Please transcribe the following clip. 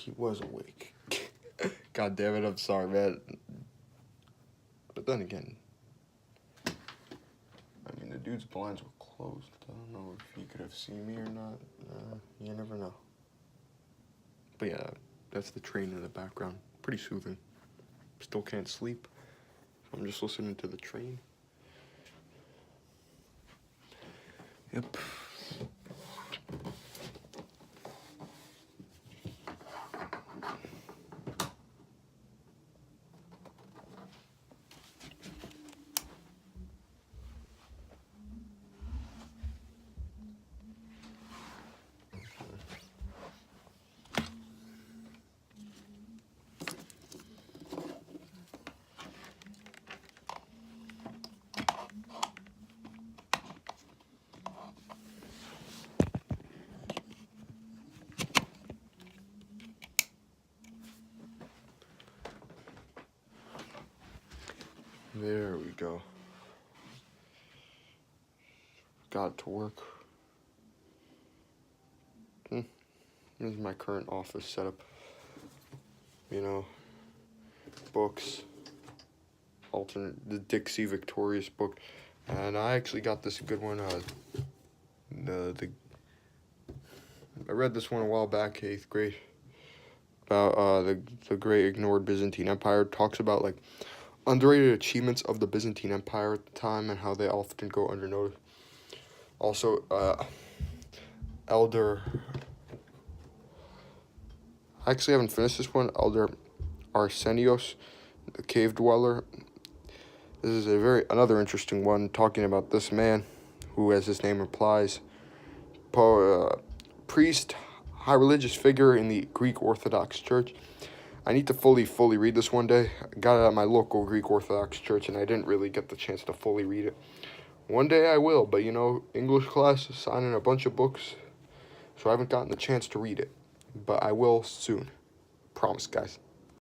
he was awake. God damn it, I'm sorry, man. But then again, I mean, the dude's blinds were closed. I don't know if he could have seen me or not. You never know. But yeah, that's the train in the background. Pretty soothing. Still can't sleep. I'm just listening to the train. Yep. There we go. Got to work. This is my current office setup. You know, books, the Dixie Victorious book, and I actually got this good one. I read this one a while back, 8th grade, about the great ignored Byzantine Empire. It talks about like underrated achievements of the Byzantine Empire at the time and how they often go undernoticed. Also, I actually haven't finished this one. Elder Arsenios, the cave dweller. This is another interesting one, talking about this man, who, as his name implies, priest, high religious figure in the Greek Orthodox Church. I need to fully read this one day. I got it at my local Greek Orthodox Church, and I didn't really get the chance to fully read it. One day I will, but you know, English class is signing a bunch of books, so I haven't gotten the chance to read it. But I will soon. Promise, guys.